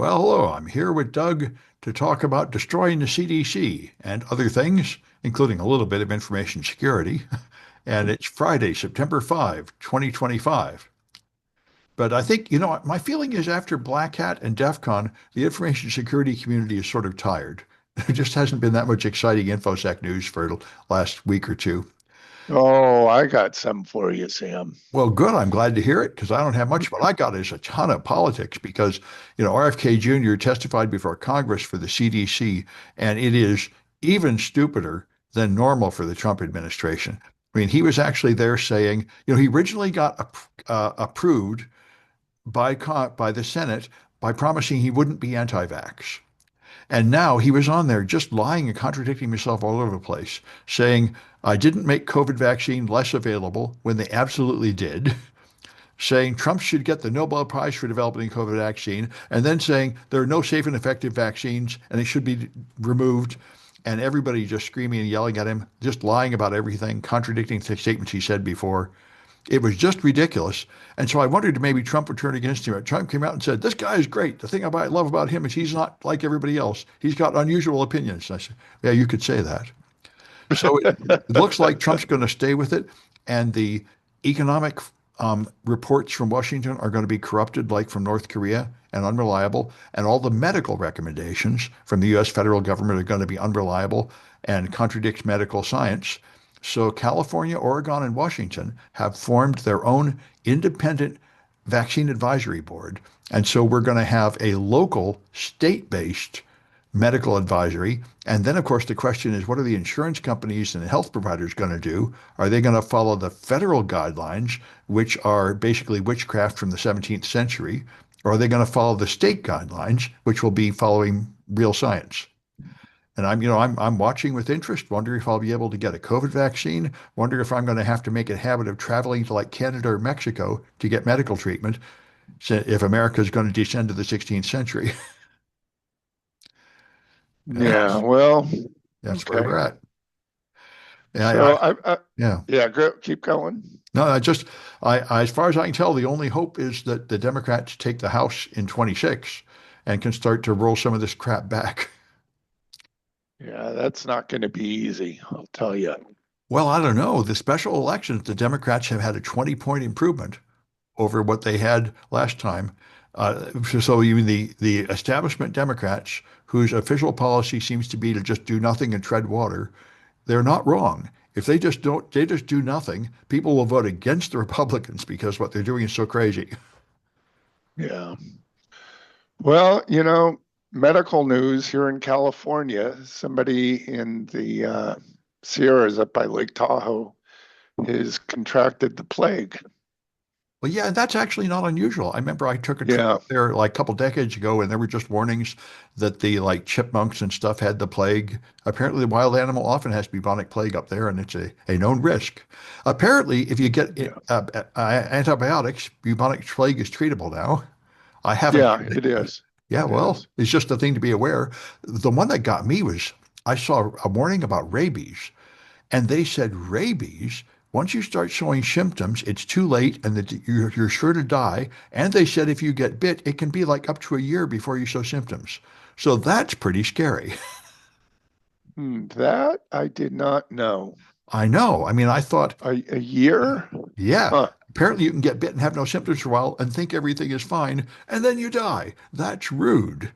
Well, hello, I'm here with Doug to talk about destroying the CDC and other things, including a little bit of information security. And it's Friday, September 5, 2025. But I think, my feeling is after Black Hat and DEF CON, the information security community is sort of tired. There just hasn't been that much exciting InfoSec news for the last week or two. Oh, I got some for you, Sam. Well, good. I'm glad to hear it because I don't have much. What I got is a ton of politics because, RFK Jr. testified before Congress for the CDC, and it is even stupider than normal for the Trump administration. I mean, he was actually there saying, he originally got approved by the Senate by promising he wouldn't be anti-vax. And now he was on there just lying and contradicting himself all over the place, saying, I didn't make COVID vaccine less available when they absolutely did, saying Trump should get the Nobel Prize for developing COVID vaccine, and then saying there are no safe and effective vaccines and it should be removed. And everybody just screaming and yelling at him, just lying about everything, contradicting the statements he said before. It was just ridiculous. And so I wondered if maybe Trump would turn against him. Trump came out and said, this guy is great. The thing I love about him is he's not like everybody else. He's got unusual opinions. And I said, yeah, you could say that. So it looks like Trump's going to stay with it. And the economic reports from Washington are going to be corrupted, like from North Korea, and unreliable. And all the medical recommendations from the U.S. federal government are going to be unreliable and contradict medical science. So California, Oregon, and Washington have formed their own independent vaccine advisory board. And so we're going to have a local state-based medical advisory. And then, of course, the question is, what are the insurance companies and the health providers going to do? Are they going to follow the federal guidelines, which are basically witchcraft from the 17th century? Or are they going to follow the state guidelines, which will be following real science? And I'm watching with interest, wondering if I'll be able to get a COVID vaccine, wondering if I'm going to have to make a habit of traveling to like Canada or Mexico to get medical treatment, if America is going to descend to the 16th century. And Yeah, well, that's where okay. we're at. Yeah, So yeah. yeah, keep going. No, as far as I can tell, the only hope is that the Democrats take the House in 26 and can start to roll some of this crap back. Yeah, that's not going to be easy, I'll tell you. Well, I don't know. The special elections, the Democrats have had a 20-point improvement over what they had last time. So even the establishment Democrats, whose official policy seems to be to just do nothing and tread water, they're not wrong. If they just do nothing, people will vote against the Republicans because what they're doing is so crazy. Yeah. Well, medical news here in California, somebody in the Sierras up by Lake Tahoe has contracted the plague. Well, yeah, that's actually not unusual. I remember I took a trip Yeah, up there like a couple decades ago, and there were just warnings that the like chipmunks and stuff had the plague. Apparently, the wild animal often has bubonic plague up there, and it's a known risk. Apparently, if you get yeah, antibiotics, bubonic plague is treatable now. I haven't yeah, had it, it but is. yeah, It well, is. it's just a thing to be aware. The one that got me was I saw a warning about rabies. And they said rabies, once you start showing symptoms, it's too late and that you're sure to die. And they said if you get bit, it can be like up to a year before you show symptoms. So that's pretty scary. That I did not know. I know. I mean, I thought, A year? yeah, Huh. apparently you can get bit and have no symptoms for a while and think everything is fine, and then you die. That's rude.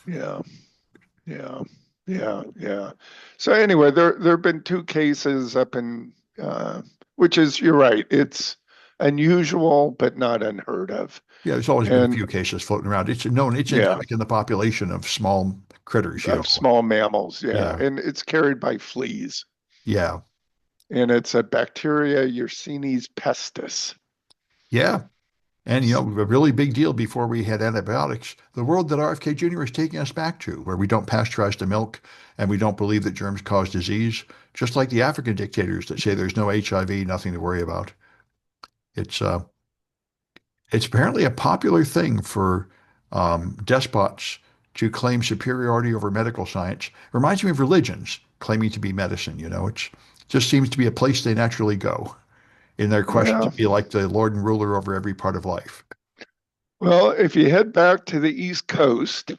Yeah, yeah, yeah. So anyway, there have been two cases up in which is you're right. It's unusual but not unheard of. Yeah, there's always been a And few cases floating around. It's known, it's yeah, endemic in the population of small critters, of small mammals, yeah. Yeah, And it's carried by fleas. yeah, And it's a bacteria Yersinia pestis. yeah. And, a really big deal before we had antibiotics, the world that RFK Jr. is taking us back to, where we don't pasteurize the milk and we don't believe that germs cause disease, just like the African dictators that say there's no HIV, nothing to worry about. It's uh, it's apparently a popular thing for despots to claim superiority over medical science. Reminds me of religions claiming to be medicine. It just seems to be a place they naturally go in their quest to Well, be like the Lord and ruler over every part of life. Well, if you head back to the East Coast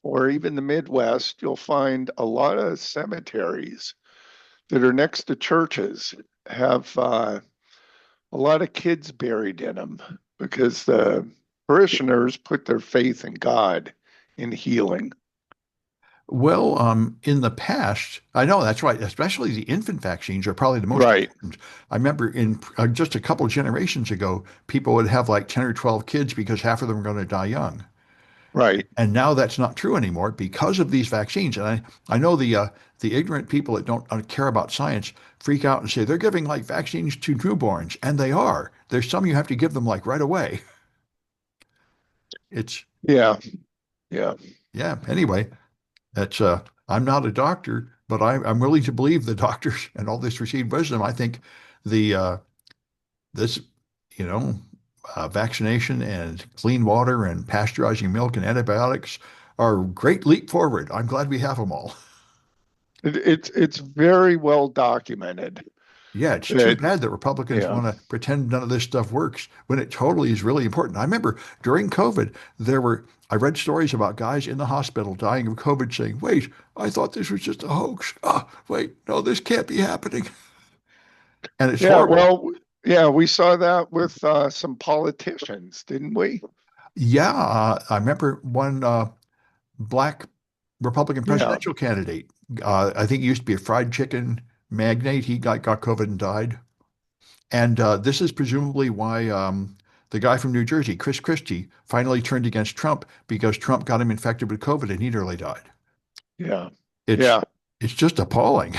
or even the Midwest, you'll find a lot of cemeteries that are next to churches have a lot of kids buried in them because the parishioners put their faith in God in healing. Well, in the past, I know that's right. Especially the infant vaccines are probably the most Right, important. I remember in just a couple generations ago, people would have like 10 or 12 kids because half of them were going to die young. right. And now that's not true anymore because of these vaccines. And I know the ignorant people that don't care about science freak out and say they're giving like vaccines to newborns, and they are. There's some you have to give them like right away. It's Yeah, yeah, yeah. Anyway, that's I'm not a doctor, but I'm willing to believe the doctors and all this received wisdom. I think the this you know vaccination and clean water and pasteurizing milk and antibiotics are a great leap forward. I'm glad we have them all. it's very well documented Yeah, it's too that bad that Republicans yeah, want to pretend none of this stuff works when it totally is really important. I remember during COVID, I read stories about guys in the hospital dying of COVID saying, wait, I thought this was just a hoax. Oh, wait, no, this can't be happening. And it's yeah. horrible. Well, yeah, we saw that with some politicians, didn't we? Yeah, I remember one black Republican Yeah, presidential candidate. I think he used to be a fried chicken magnate. He got COVID and died. And this is presumably why the guy from New Jersey, Chris Christie, finally turned against Trump because Trump got him infected with COVID and he nearly died. yeah, It's yeah, it's just appalling.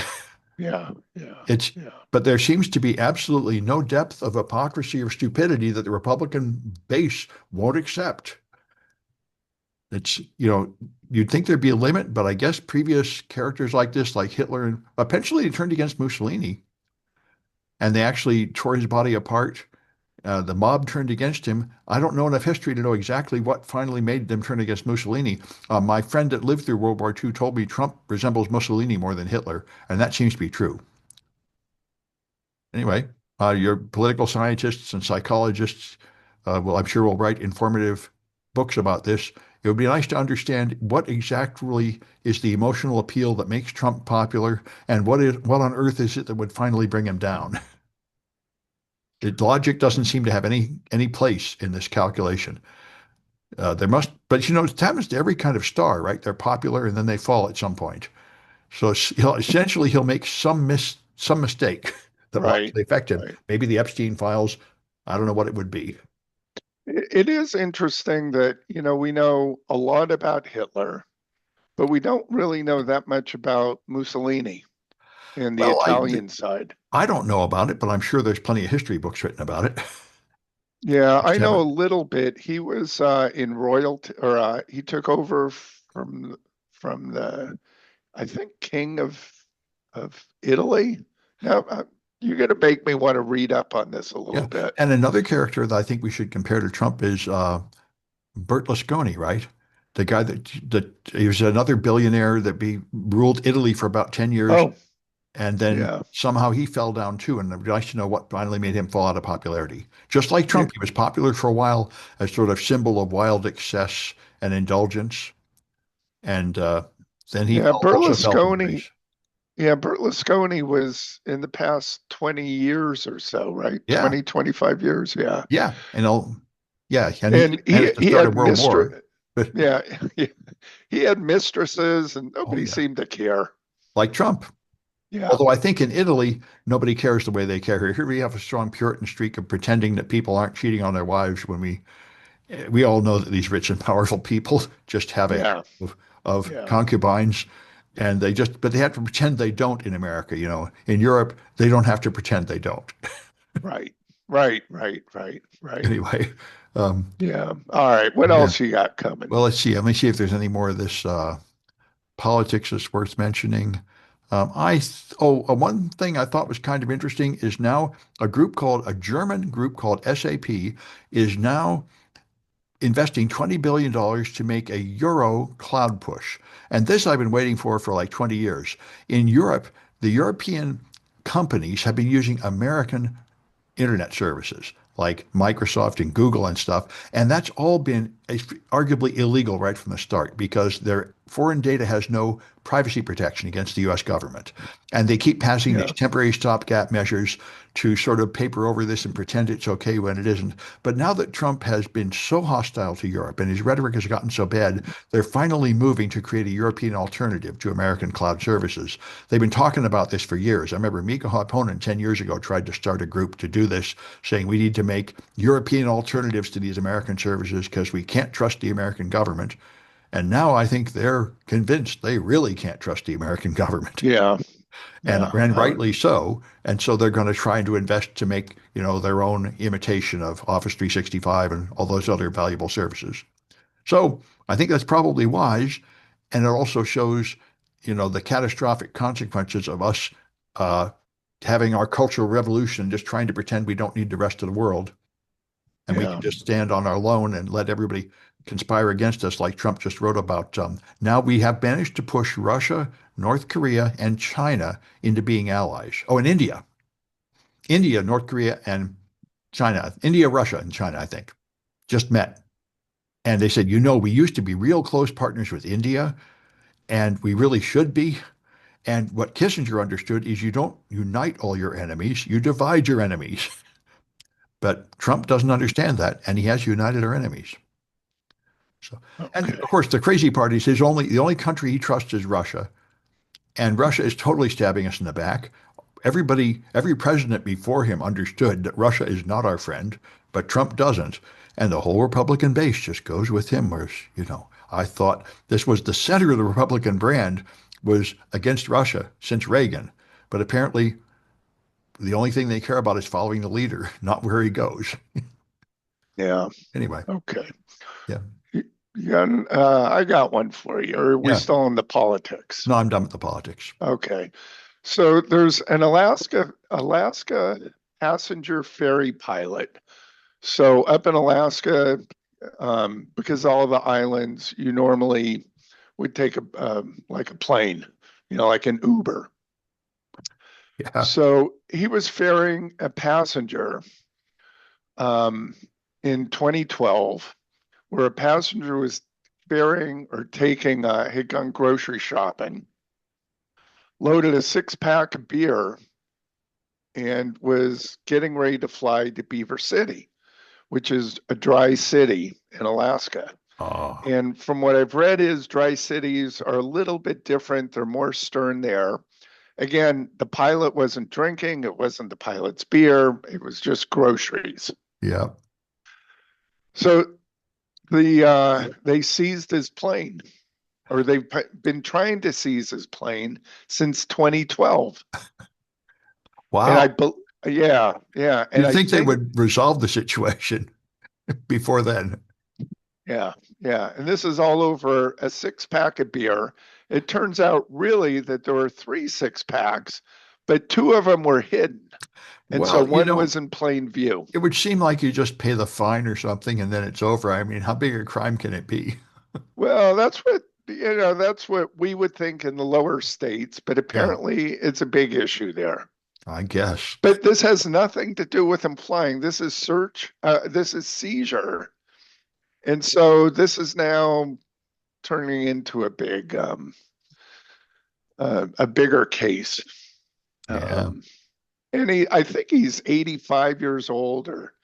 yeah, yeah, It's yeah, but there seems to be absolutely no depth of hypocrisy or stupidity that the Republican base won't accept. It's, you'd think there'd be a limit, but I guess previous characters like this, like Hitler, and eventually he turned against Mussolini, and they actually tore his body apart. The mob turned against him. I don't know enough history to know exactly what finally made them turn against Mussolini. My friend that lived through World War II told me Trump resembles Mussolini more than Hitler, and that seems to be true. Anyway, your political scientists and psychologists, well, I'm sure will write informative books about this. It would be nice to understand what exactly is the emotional appeal that makes Trump popular, and what on earth is it that would finally bring him down. Logic doesn't seem to have any place in this calculation. There must, but it happens to every kind of star, right? They're popular and then they fall at some point. So he'll make some mistake that will right, actually affect him. right. Maybe the Epstein files. I don't know what it would be. It is interesting that, we know a lot about Hitler, but we don't really know that much about Mussolini and the Well, Italian side. I don't know about it, but I'm sure there's plenty of history books written about it. Yeah, Just I know a haven't. little bit. He was in royalty, or he took over from the, I think, king of Italy. Now, you're going to make me want to read up on this a little Yeah, bit. and another character that I think we should compare to Trump is Berlusconi, right? The guy that he was another billionaire that be ruled Italy for about 10 years, Oh, and then yeah, somehow he fell down too. And I'd like to know what finally made him fall out of popularity. Just like yeah, Trump, he was popular for a while as sort of symbol of wild excess and indulgence, and then he yeah. also fell from grace. Berlusconi was in the past 20 years or so, right? Yeah, 20, 25 years. Yeah. yeah, yeah, and he And even managed to he start a had world war. But yeah, he had mistresses and oh nobody yeah, seemed to care. like Trump. Yeah. Although I think in Italy, nobody cares the way they care here. Here we have a strong Puritan streak of pretending that people aren't cheating on their wives when we all know that these rich and powerful people just have a Yeah. of Yeah. concubines, and but they have to pretend they don't in America. In Europe, they don't have to pretend they don't. Right. Right. Right. Right. Right. Anyway, um, Yeah. All right. What yeah. else you got coming? Well, let's see. Let me see if there's any more of this politics that's worth mentioning. One thing I thought was kind of interesting is now a German group called SAP is now investing $20 billion to make a Euro cloud push. And this I've been waiting for like 20 years. In Europe, the European companies have been using American internet services. like Microsoft and Google and stuff. And that's all been arguably illegal right from the start because their foreign data has no privacy protection against the US government. And they keep passing these Yeah. temporary stopgap measures to sort of paper over this and pretend it's okay when it isn't. But now that Trump has been so hostile to Europe and his rhetoric has gotten so bad, they're finally moving to create a European alternative to American cloud services. They've been talking about this for years. I remember Mika Harponen 10 years ago tried to start a group to do this, saying we need to make European alternatives to these American services because we can't trust the American government. And now I think they're convinced they really can't trust the American government, Yeah. and Yeah. rightly so. And so they're going to try to invest to make, their own imitation of Office 365 and all those other valuable services. So I think that's probably wise, and it also shows, the catastrophic consequences of us uh, having our cultural revolution, just trying to pretend we don't need the rest of the world, and we can Yeah. just stand on our own and let everybody conspire against us, like Trump just wrote about. Now we have managed to push Russia, North Korea, and China into being allies. Oh, and India, North Korea, and China, India, Russia, and China, I think, just met. And they said, we used to be real close partners with India, and we really should be. And what Kissinger understood is you don't unite all your enemies, you divide your enemies. But Trump doesn't understand that, and he has united our enemies. So, and Okay. of course, the crazy part is the only country he trusts is Russia, and Russia is totally stabbing us in the back. Every president before him understood that Russia is not our friend, but Trump doesn't, and the whole Republican base just goes with him. Whereas, I thought this was the center of the Republican brand was against Russia since Reagan, but apparently the only thing they care about is following the leader, not where he goes. Yeah. Anyway, Okay. yeah, Yeah, I got one for you. Or are we yeah. still in the politics? No, I'm done with the politics. Okay. So there's an Alaska passenger ferry pilot. So up in Alaska, because all of the islands, you normally would take like a plane, like an Uber. Yeah. So he was ferrying a passenger um, in 2012, where a passenger was ferrying or taking, had gone grocery shopping, loaded a 6-pack of beer, and was getting ready to fly to Beaver City, which is a dry city in Alaska. Oh, And from what I've read is dry cities are a little bit different. They're more stern there. Again, the pilot wasn't drinking. It wasn't the pilot's beer. It was just groceries. yeah. So they seized his plane, or they've been trying to seize his plane since 2012. And Wow. yeah, and You'd I think they think would resolve the situation before then. yeah, and this is all over a 6-pack of beer. It turns out really that there were 3 6-packs, but 2 of them were hidden, and so Well, one was in plain view. it would seem like you just pay the fine or something and then it's over. I mean, how big a crime can it be? Well, that's what we would think in the lower states, but Yeah, apparently it's a big issue there. I guess. But this has nothing to do with him flying. This is search. This is seizure, and so this is now turning into a bigger case. Yeah. Um, and I think he's 85 years old or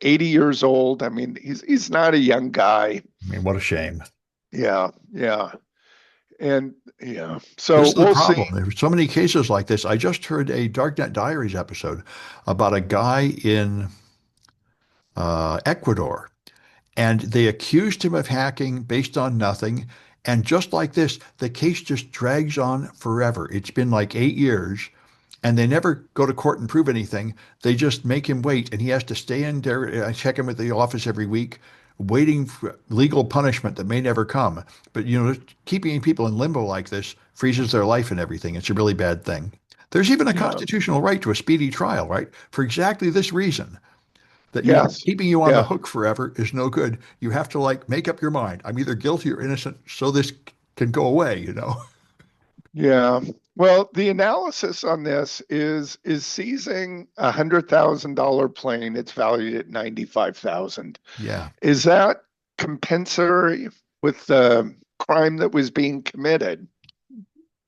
80 years old. I mean, he's not a young guy. I mean, what a shame. Yeah, yeah, and yeah. This So is the we'll see. problem. There's so many cases like this. I just heard a Darknet Diaries episode about a guy in Ecuador, and they accused him of hacking based on nothing. And just like this, the case just drags on forever. It's been like 8 years, and they never go to court and prove anything. They just make him wait, and he has to stay in there. I check him at the office every week, waiting for legal punishment that may never come. But keeping people in limbo like this freezes their life and everything. It's a really bad thing. There's even a Yeah. constitutional right to a speedy trial, right? For exactly this reason that Yes. keeping you on the Yeah. hook forever is no good. You have to like make up your mind. I'm either guilty or innocent, so this can go away. Yeah. Well, the analysis on this is seizing $100,000 plane. It's valued at 95,000. Yeah. Is that compensatory with the crime that was being committed?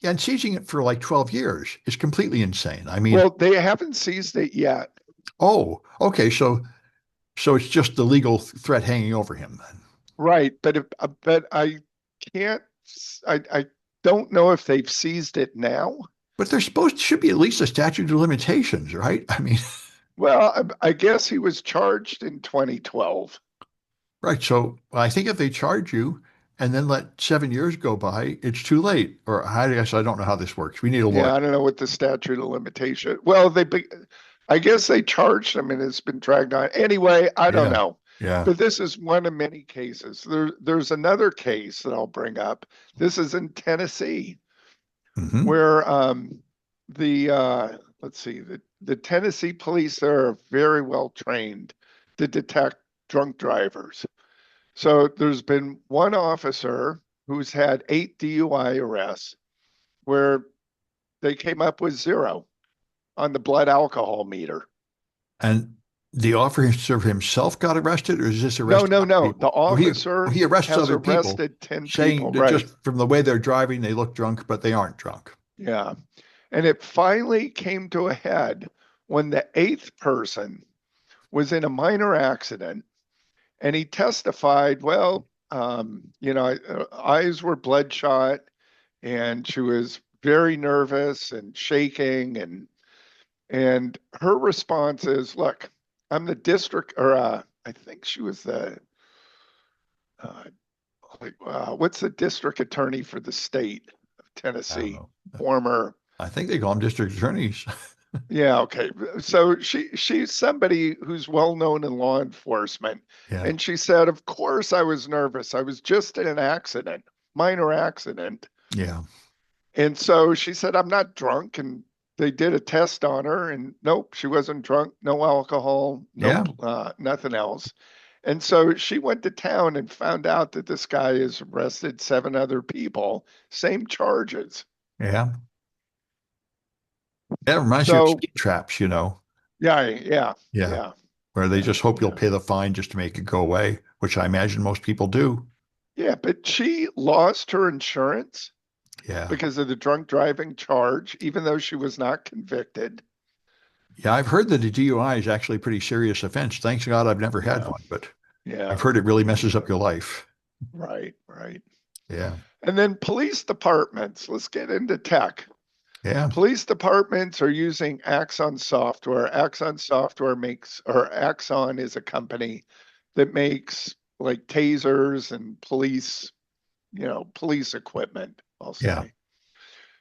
Yeah, and seizing it for like 12 years is completely insane. I mean, Well, they haven't seized it yet. oh, okay, so it's just the legal threat hanging over him then. Right, but I can't. I don't know if they've seized it now. But there's supposed should be at least a statute of limitations, right? I mean, Well, I guess he was charged in 2012. right. So I think if they charge you and then let 7 years go by, it's too late. Or I guess I don't know how this works. We need a lawyer. Yeah, I don't know what the statute of limitation. Well, I guess they charged him and it's been dragged on. Anyway, I don't Yeah. know. Yeah. But this is one of many cases. There's another case that I'll bring up. This is in Tennessee, Hmm. where the let's see, the Tennessee police there are very well trained to detect drunk drivers. So there's been one officer who's had 8 DUI arrests where they came up with zero on the blood alcohol meter. And the officer himself got arrested, or is this No, arresting no, other no. The people? He officer arrests has other people arrested 10 saying people, that just right? from the way they're driving, they look drunk, but they aren't drunk. Yeah. And it finally came to a head when the eighth person was in a minor accident and he testified, well, eyes were bloodshot and she was very nervous and shaking and her response is, look, I'm the district or I think she was the uh, what's the district attorney for the state of I don't Tennessee? know. Former. I think they call them district attorneys. Yeah, okay. So she's somebody who's well known in law enforcement. Yeah. And she said, of course I was nervous. I was just in an accident, minor accident. Yeah. And so she said, I'm not drunk. And they did a test on her and nope, she wasn't drunk, no alcohol, no Yeah. nothing else. And so she went to town and found out that this guy has arrested 7 other people, same charges. Yeah. That reminds you of So speed traps, you know. yeah, yeah, Yeah. yeah, Where they yeah, just hope you'll yeah. pay the fine just to make it go away, which I imagine most people do. Yeah, but she lost her insurance Yeah. because of the drunk driving charge, even though she was not convicted. Yeah. I've heard that a DUI is actually a pretty serious offense. Thanks God I've never had Yeah, one, but I've yeah, heard it really messes up yeah. your life. Right, right. Yeah. And then police departments, let's get into tech. Yeah. Police departments are using Axon software. Axon software makes, or Axon is a company that makes like tasers and police equipment, I'll Yeah. say.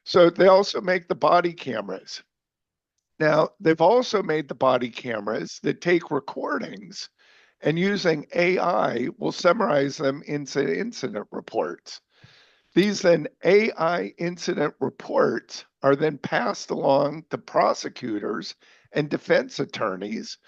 So they also make the body cameras. Now, they've also made the body cameras that take recordings and using AI will summarize them into incident reports. These then AI incident reports are then passed along to prosecutors and defense attorneys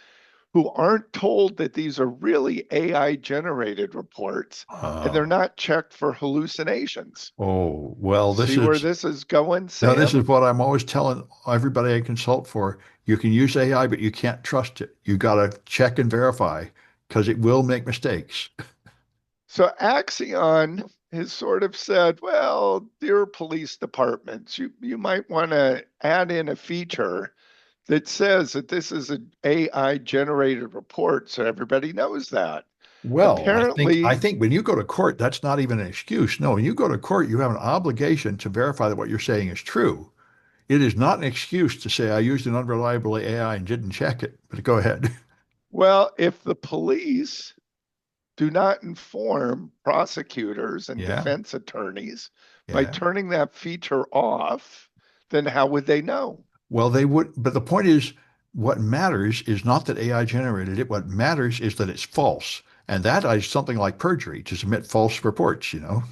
who aren't told that these are really AI generated reports and they're Uh, not checked for hallucinations. oh, well, See where this is going, this is Sam? what I'm always telling everybody I consult for. You can use AI, but you can't trust it. You got to check and verify because it will make mistakes. So Axion has sort of said, well, dear police departments, you might want to add in a feature that says that this is an AI generated report so everybody knows that. Well, I Apparently, think when you go to court, that's not even an excuse. No, when you go to court, you have an obligation to verify that what you're saying is true. It is not an excuse to say I used an unreliable AI and didn't check it. But go ahead. well, if the police do not inform prosecutors and Yeah, defense attorneys by yeah. turning that feature off, then how would they know? Well, they would, but the point is, what matters is not that AI generated it. What matters is that it's false. And that is something like perjury to submit false reports, you know?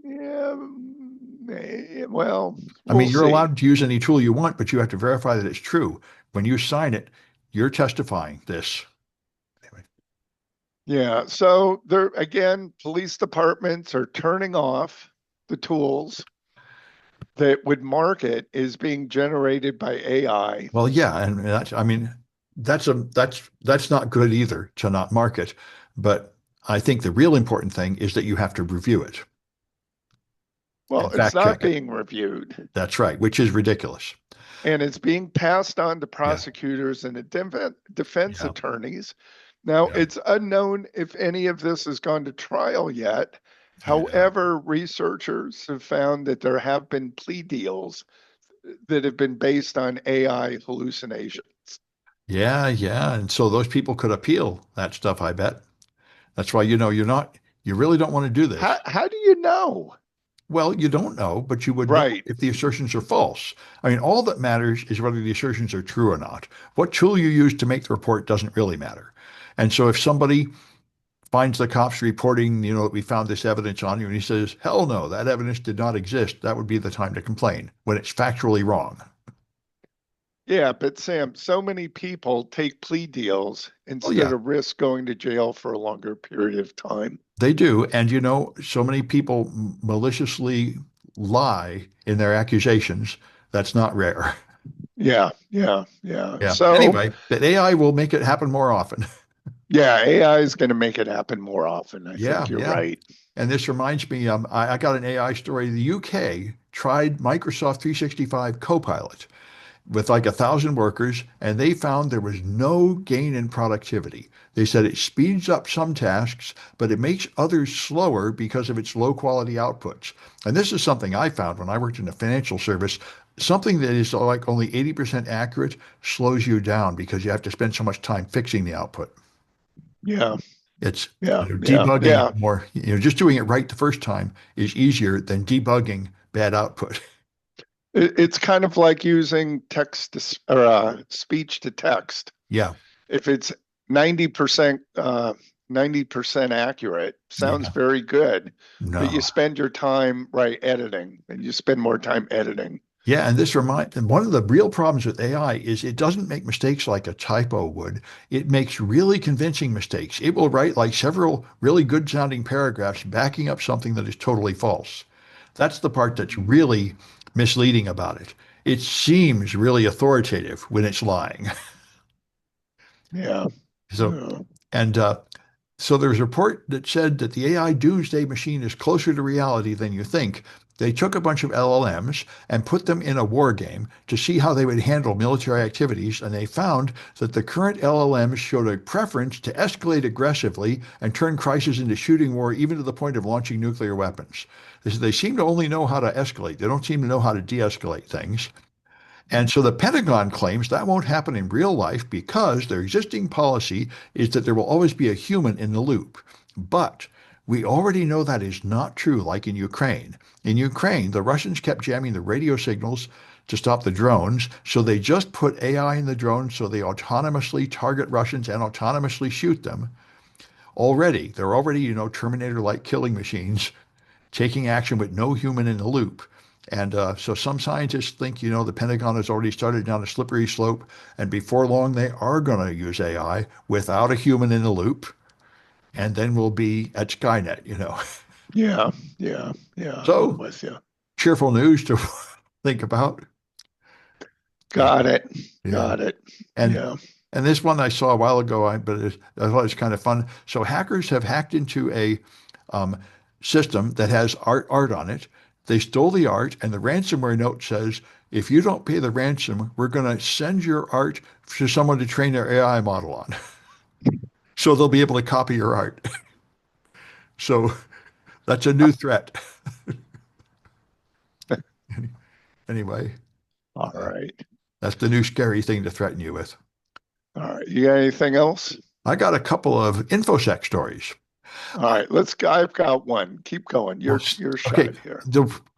Yeah, well, I we'll mean, you're see. allowed to use any tool you want, but you have to verify that it's true. When you sign it, you're testifying this. Anyway, Yeah. So there again, police departments are turning off the tools that would market is being generated by AI. Well, yeah, and that's, I mean, that's not good either to not market. But I think the real important thing is that you have to review it Well, and it's fact not check it. being reviewed, That's right, which is ridiculous. and it's being passed on to Yeah, prosecutors and defense yeah, attorneys. Now, yeah, it's unknown if any of this has gone to trial yet. yeah, However, researchers have found that there have been plea deals that have been based on AI hallucinations. yeah, yeah. And so those people could appeal that stuff, I bet. That's why, you really don't want to do this. How do you know? Well, you don't know, but you would know Right. if the assertions are false. I mean, all that matters is whether the assertions are true or not. What tool you use to make the report doesn't really matter. And so if somebody finds the cops reporting, that we found this evidence on you, and he says, hell no, that evidence did not exist, that would be the time to complain when it's factually wrong. Yeah, but Sam, so many people take plea deals Oh, instead yeah, of risk going to jail for a longer period of time. they do. And, so many people maliciously lie in their accusations. That's not rare. Yeah, yeah, yeah. Yeah. So, Anyway, that AI will make it happen more often. yeah, AI is going to make it happen more often. I Yeah, think you're yeah. right. And this reminds me, I got an AI story. The UK tried Microsoft 365 Copilot with like 1,000 workers, and they found there was no gain in productivity. They said it speeds up some tasks, but it makes others slower because of its low quality outputs. And this is something I found when I worked in a financial service. Something that is like only 80% accurate slows you down because you have to spend so much time fixing the output. Yeah, It's yeah, yeah, debugging yeah. it more, just doing it right the first time is easier than debugging bad output. It's kind of like using text to, or speech to text. Yeah, If it's 90% 90% accurate, sounds yeah, very good, but you no. spend your time right editing and you spend more time editing. Yeah, and one of the real problems with AI is it doesn't make mistakes like a typo would. It makes really convincing mistakes. It will write like several really good sounding paragraphs backing up something that is totally false. That's the part that's really misleading about it. It seems really authoritative when it's lying. Yeah. So, Yeah. and so there's a report that said that the AI doomsday machine is closer to reality than you think. They took a bunch of LLMs and put them in a war game to see how they would handle military activities, and they found that the current LLMs showed a preference to escalate aggressively and turn crisis into shooting war, even to the point of launching nuclear weapons. They seem to only know how to escalate. They don't seem to know how to de-escalate things. And so the Pentagon claims that won't happen in real life because their existing policy is that there will always be a human in the loop. But we already know that is not true, like in Ukraine. In Ukraine, the Russians kept jamming the radio signals to stop the drones, so they just put AI in the drones so they autonomously target Russians and autonomously shoot them. They're already, Terminator-like killing machines taking action with no human in the loop. And so some scientists think, the Pentagon has already started down a slippery slope, and before long they are going to use AI without a human in the loop, and then we'll be at Skynet. Yeah. Yeah. Yeah. I'm So with you. cheerful news to think about. And Got it. yeah, Got it. and Yeah. and this one I saw a while ago, I thought it was kind of fun. So hackers have hacked into a um, system that has art on it. They stole the art, and the ransomware note says, if you don't pay the ransom, we're going to send your art to someone to train their AI model on. So they'll be able to copy your art. So that's a new threat. Anyway, All right. that's the new scary thing to threaten you with. All right. You got anything else? I got a couple of InfoSec stories. All right. Let's go. I've got one. Keep going. Well, Your okay. shot here.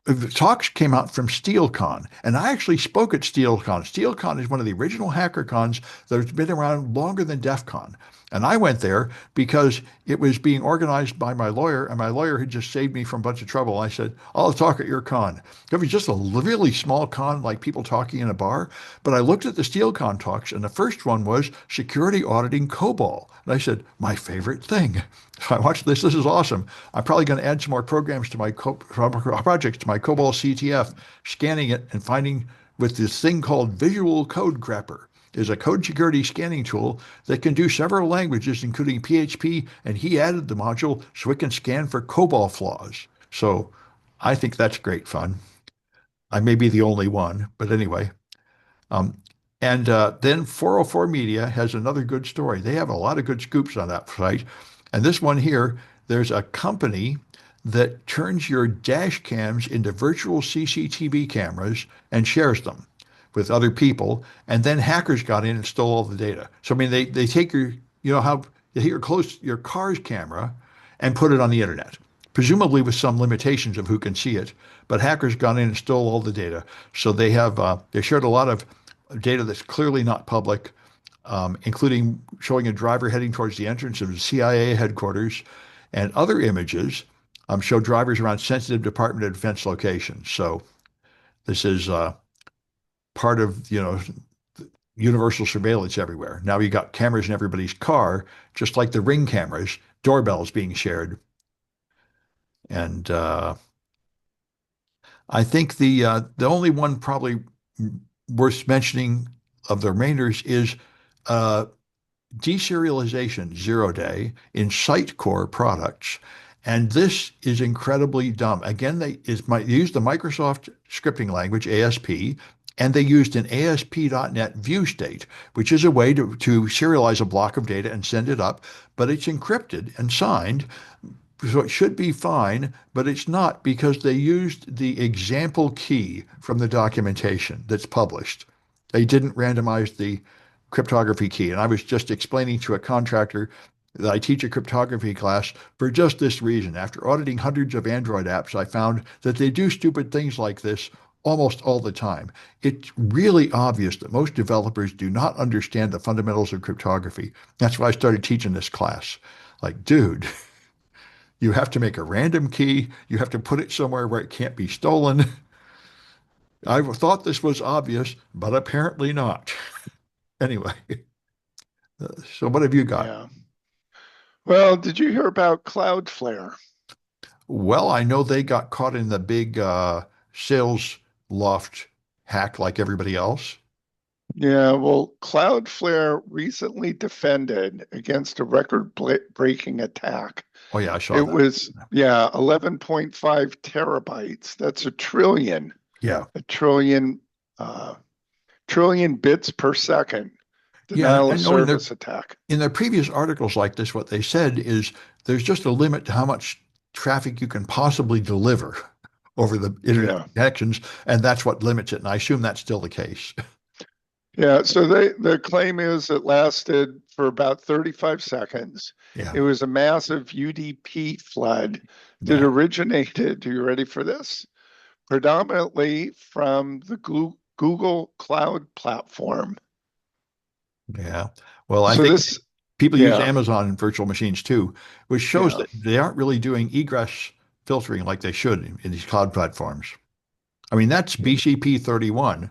The talks came out from SteelCon, and I actually spoke at SteelCon. SteelCon is one of the original hacker cons that has been around longer than DEF CON. And I went there because it was being organized by my lawyer, and my lawyer had just saved me from a bunch of trouble. I said, I'll talk at your con. It was just a really small con, like people talking in a bar. But I looked at the SteelCon talks, and the first one was security auditing COBOL. And I said, my favorite thing. So I watched this. This is awesome. I'm probably going to add some more programs to my projects to my my COBOL CTF, scanning it and finding with this thing called Visual Code Grapper is a code security scanning tool that can do several languages, including PHP, and he added the module so it can scan for COBOL flaws. So I think that's great fun. I may be the only one, but anyway. Um, and then 404 Media has another good story. They have a lot of good scoops on that site. And this one here, there's a company that turns your dash cams into virtual CCTV cameras and shares them with other people. And then hackers got in and stole all the data. So, I mean, they take your, you know, how they take your car's camera and put it on the internet, presumably with some limitations of who can see it. But hackers got in and stole all the data. So they shared a lot of data that's clearly not public, including showing a driver heading towards the entrance of the CIA headquarters, and other images show drivers around sensitive Department of Defense locations. So this is part of, you know, universal surveillance everywhere. Now you got cameras in everybody's car, just like the Ring cameras, doorbells being shared. And I think the only one probably worth mentioning of the remainders is uh, deserialization 0-day in Sitecore products. And this is incredibly dumb. Again, they used the Microsoft scripting language, ASP, and they used an ASP.NET view state, which is a way to serialize a block of data and send it up, but it's encrypted and signed, so it should be fine, but it's not because they used the example key from the documentation that's published. They didn't randomize the cryptography key. And I was just explaining to a contractor that I teach a cryptography class for just this reason. After auditing hundreds of Android apps, I found that they do stupid things like this almost all the time. It's really obvious that most developers do not understand the fundamentals of cryptography. That's why I started teaching this class. Like, dude, you have to make a random key. You have to put it somewhere where it can't be stolen. I thought this was obvious, but apparently not. Anyway, so what have you got? Yeah. Well, did you hear about Cloudflare? Well, I know they got caught in the big sales loft hack like everybody else. Yeah, well, Cloudflare recently defended against a record-breaking attack. Oh, yeah, I saw It that. was, yeah, 11.5 terabytes. That's Yeah. a uh, trillion bits per second. Yeah. Denial I of know service attack. in their previous articles like this, what they said is there's just a limit to how much traffic you can possibly deliver over the internet Yeah. connections, and that's what limits it. And I assume that's still the case. Yeah, so the claim is it lasted for about 35 seconds. Yeah. It was a massive UDP flood that Yeah. originated, are you ready for this? Predominantly from the Google Cloud platform. Yeah. Well, I So think this, people use yeah, Amazon virtual machines too, which shows yeah, that they aren't really doing egress filtering like they should in these cloud platforms. I mean, that's BCP 31,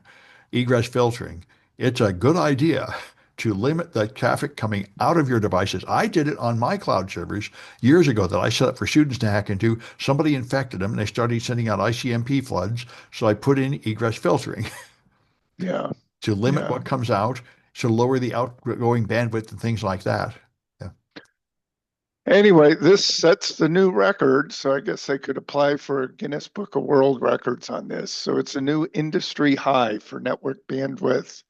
egress filtering. It's a good idea to limit the traffic coming out of your devices. I did it on my cloud servers years ago that I set up for students to hack into. Somebody infected them and they started sending out ICMP floods. So I put in egress filtering yeah, to limit yeah. what comes out, to lower the outgoing bandwidth and things like that. Yeah. Anyway, this sets the new record, so I guess they could apply for a Guinness Book of World Records on this. So it's a new industry high for network bandwidth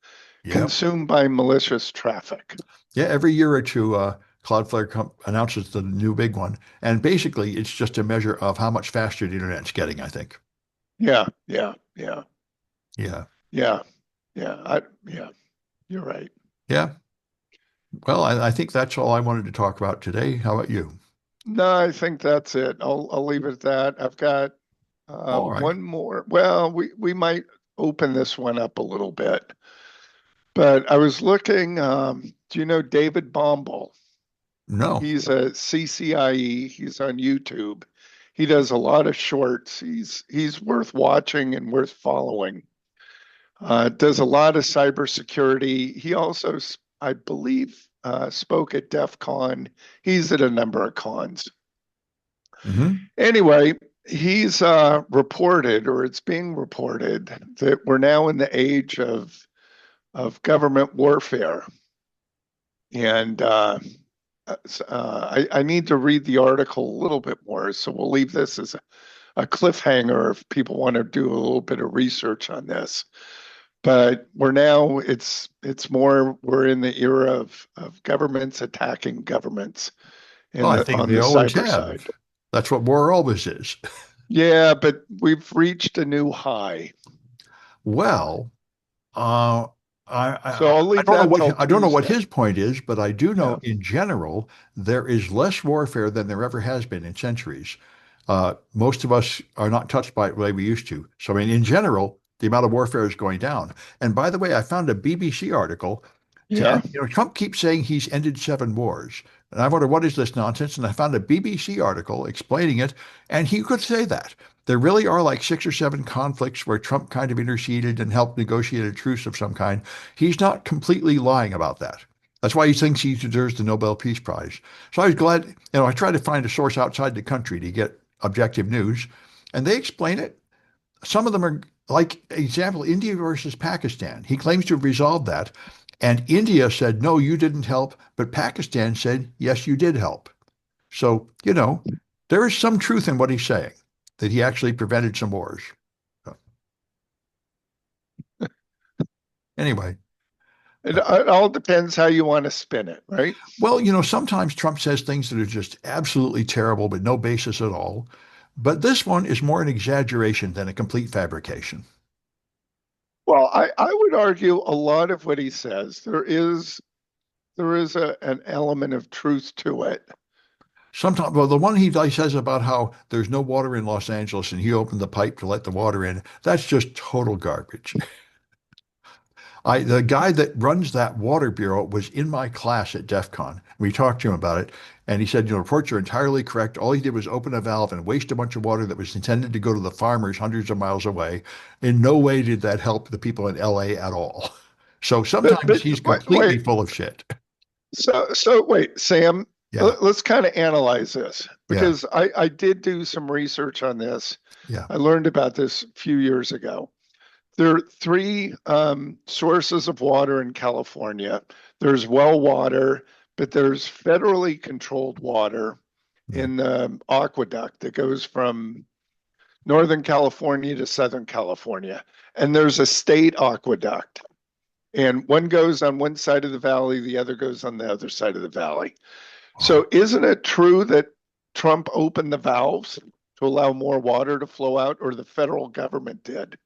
Yeah. consumed by malicious traffic. Yeah. Every year or two, Cloudflare announces the new big one. And basically, it's just a measure of how much faster the internet's getting, I think. Yeah, yeah, yeah, Yeah. yeah, yeah, you're right. Yeah. Well, I think that's all I wanted to talk about today. How about you? No, I think that's it. I'll leave it at that. I've got All right. one more. Well, we might open this one up a little bit, but I was looking. Do you know David Bombal? No. He's a CCIE. He's on YouTube. He does a lot of shorts. He's worth watching and worth following. Does a lot of cybersecurity. He also, I believe, spoke at DEF CON. He's at a number of cons. Hmm. Anyway, he's reported, or it's being reported, that we're now in the age of government warfare. And I need to read the article a little bit more, so we'll leave this as a cliffhanger if people want to do a little bit of research on this. But it's more we're in the era of governments attacking governments Well, in I the think on they the always cyber have. side. That's what war always is. Yeah, but we've reached a new high. Well, uh, So I'll I leave don't know that what till I don't know what Tuesday. his point is, but I do know Yeah. in general there is less warfare than there ever has been in centuries. Most of us are not touched by it the way we used to. So, I mean, in general, the amount of warfare is going down. And by the way, I found a BBC article Yeah. Trump keeps saying he's ended 7 wars. And I wonder, what is this nonsense? And I found a BBC article explaining it, and he could say that. There really are like 6 or 7 conflicts where Trump kind of interceded and helped negotiate a truce of some kind. He's not completely lying about that. That's why he thinks he deserves the Nobel Peace Prize. So I was glad, I tried to find a source outside the country to get objective news, and they explain it. Some of them are like example, India versus Pakistan. He claims to have resolved that. And India said, no, you didn't help. But Pakistan said, yes, you did help. So, there is some truth in what he's saying, that he actually prevented some wars. So, anyway, It all depends how you want to spin it, right? well, sometimes Trump says things that are just absolutely terrible, but no basis at all. But this one is more an exaggeration than a complete fabrication. Well, I would argue a lot of what he says, there is an element of truth to it. Sometimes, well, the one he says about how there's no water in Los Angeles and he opened the pipe to let the water in, that's just total garbage. The guy that runs that water bureau was in my class at DEF CON. We talked to him about it, and he said, reports are entirely correct. All he did was open a valve and waste a bunch of water that was intended to go to the farmers hundreds of miles away. In no way did that help the people in LA at all. So sometimes But he's wait, completely full of shit. so wait, Sam, Yeah, let's kind of analyze this yeah, because I did do some research on this. yeah. I learned about this a few years ago. There are three sources of water in California. There's well water, but there's federally controlled water Mm. in the aqueduct that goes from Northern California to Southern California. And there's a state aqueduct. And one goes on one side of the valley, the other goes on the other side of the valley. Wow. So isn't it true that Trump opened the valves to allow more water to flow out, or the federal government did?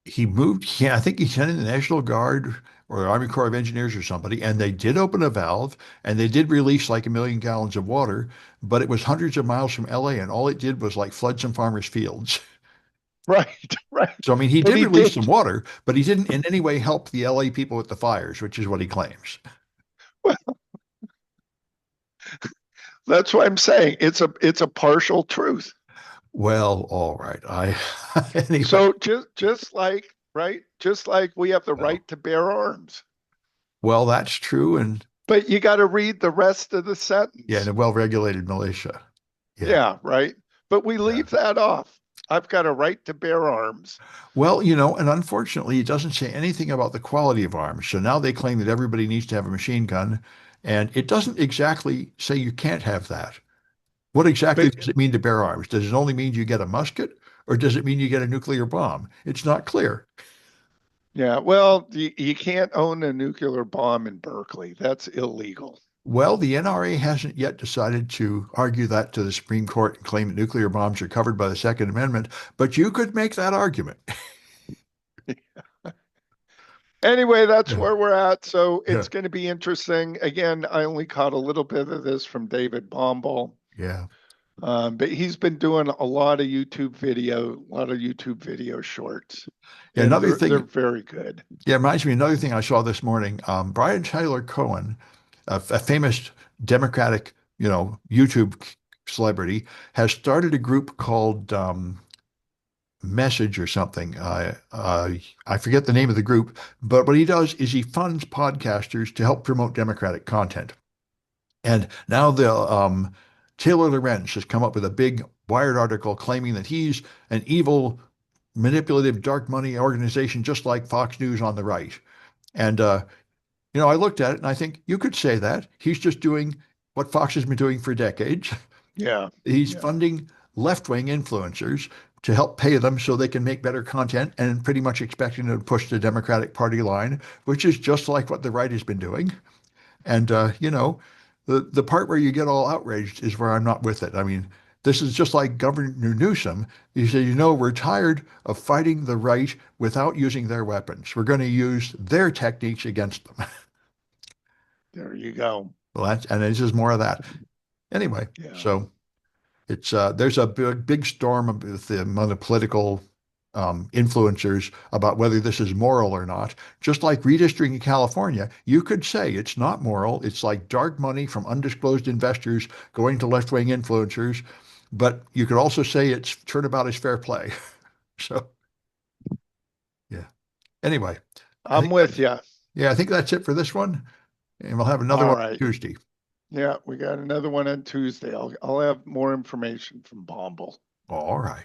He moved, yeah, I think he sent in the National Guard or the Army Corps of Engineers or somebody, and they did open a valve and they did release like 1 million gallons of water, but it was hundreds of miles from LA, and all it did was like flood some farmers' fields. Right, right. So, I mean, he But did he release some did. water, but he didn't in any way help the LA people with the fires, which is what he claims. Well, that's what I'm saying. It's a partial truth. Well, all right. Anyway, So just like right, just like we have the well, right to bear arms, well, that's true. And but you got to read the rest of the yeah, and sentence. a well-regulated militia. Yeah. Yeah, right. But we Yeah. leave that off. I've got a right to bear arms. Well, and unfortunately, it doesn't say anything about the quality of arms. So now they claim that everybody needs to have a machine gun, and it doesn't exactly say you can't have that. What exactly But does it mean to bear arms? Does it only mean you get a musket, or does it mean you get a nuclear bomb? It's not clear. yeah, well, you can't own a nuclear bomb in Berkeley. That's illegal. Well, the NRA hasn't yet decided to argue that to the Supreme Court and claim that nuclear bombs are covered by the Second Amendment, but you could make that argument. Anyway, that's Yeah, where we're at. So yeah, it's going to be interesting. Again, I only caught a little bit of this from David Bombal. yeah. But he's been doing a lot of YouTube video shorts, Yeah, and another they're thing, very good. yeah, reminds me of another thing I saw this morning. Brian Tyler Cohen, a famous Democratic, YouTube celebrity, has started a group called Message or something. I forget the name of the group, but what he does is he funds podcasters to help promote Democratic content. And now Taylor Lorenz has come up with a big Wired article claiming that he's an evil, manipulative, dark money organization, just like Fox News on the right. And I looked at it and I think you could say that he's just doing what Fox has been doing for decades. Yeah. He's Yeah. funding left-wing influencers to help pay them so they can make better content and pretty much expecting them to push the Democratic Party line, which is just like what the right has been doing. And the part where you get all outraged is where I'm not with it. I mean, this is just like Governor Newsom. He said, we're tired of fighting the right without using their weapons. We're going to use their techniques against them. There you go. Well, and this is more of that. Anyway, Yeah. so it's there's a big storm among the political influencers about whether this is moral or not. Just like redistricting in California, you could say it's not moral. It's like dark money from undisclosed investors going to left-wing influencers. But you could also say it's turnabout is fair play. So yeah. Anyway, I I'm think with you. I think that's it for this one, and we'll have another All one right. Tuesday. Yeah, we got another one on Tuesday. I'll have more information from Bomble. All right.